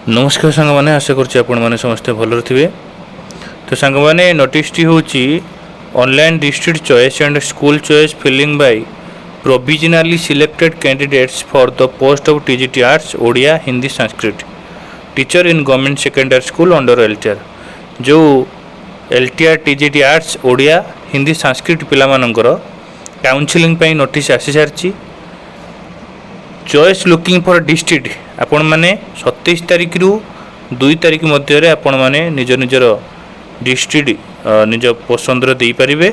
नमस्कार सांग मैंने आशा करें समस्ते भल थे। तो सांग मैंने नोटिसटी हूँ online district choice and school choice filling by provisionally selected candidates for the post of TGT arts Odia Hindi Sanskrit teacher in government secondary school under LTR जो LTR TGT arts Odia Hindi Sanskrit पिलामानंकर काउंसलिंग पे नोटिस आसी सारी। चॉइस लुकिंग फॉर डिस्ट्रिक्ट आपण मैंने 27 तारिख रु 2 तारिख मध्य आपण मैंने निज निजर डिस्ट्रिक्ट निज पसंद दे पारे।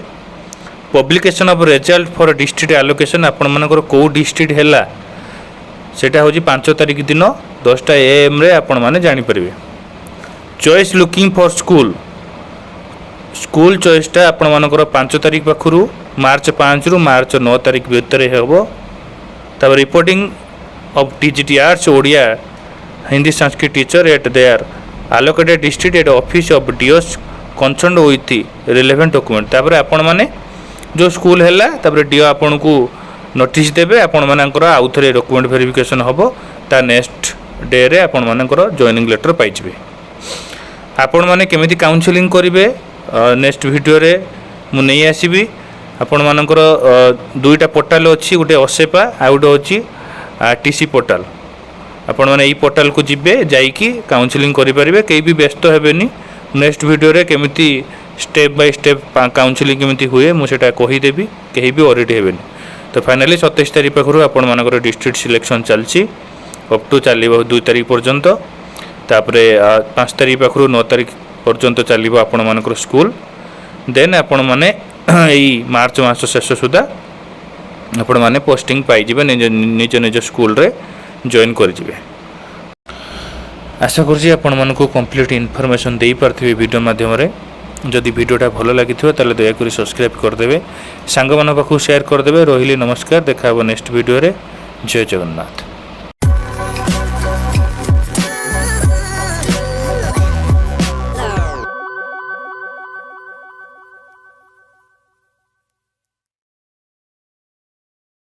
Publication of result for district allocation आपण मानकर कौ डिस्ट्रिक्ट है सेटा हूँ 5 तारिख दिन 10टा AM रे आपण मैंने जानीपर। Choice looking for school school चॉइसटा आपण मानकर 5 तारिख पाखु मार्च 5 रु मार्च 9 तारिख भितर हे। तब reporting of TGT Arts Odia Hindi Sanskrit teacher at there allocated district at office of DOs concerned with relevant document। तापर आपण माने जो स्कूल हैला तापर DO आपण को नोटिस देबे आपण मानकर आउ थरे डॉक्यूमेंट वेरिफिकेशन हबो ता नेक्स्ट डे रे आपण मानकर जॉइनिंग लेटर पाइछबे। आपण माने केमिति काउंसलिंग करिवे नेक्स्ट वीडियो रे मु नै आसीबी। आपण मानकर दुईटा पोर्टल अछि गोटे असेपा आ गोटे अछि टीसी पोर्टाल आपण मैंने पोर्टाल को जीवे जाइकी काउंसलिंग करें कहीं भी व्यस्त हेनी। नेक्स्ट वीडियो रे केमिति स्टेप बाय स्टेप काउंसलिंग केमिति हुए मुझे कहीदेवी कहीं भी ऑडिट हेनी। तो फाइनाली 27 तारिख पाखु आपण मानकर डिस्ट्रिक्ट सिलेक्शन चलती अप टू चलो 2 तारिख पर्यंत। तापरे 5 तारिख पाखु 9 तारिख पर्यंत चलो आपण मानकर स्कूल देन आपण माने मार्च मास शेष सुधा आपण माने पोस्टिंग पाइबे निज निज स्कूल रे जॉइन करेंगे। आशा करुँच आपण मानक कंप्लीट इनफॉरमेशन दे पार्थिवे वीडियो माध्यम रे। जदि वीडियोटा भल लगी ताले दयाकोरी सब्सक्राइब करदे सांग मान पाखु शेयर करदे। रहिले नमस्कार, देखा नेक्स्ट वीडियो रे। जय जगन्नाथ।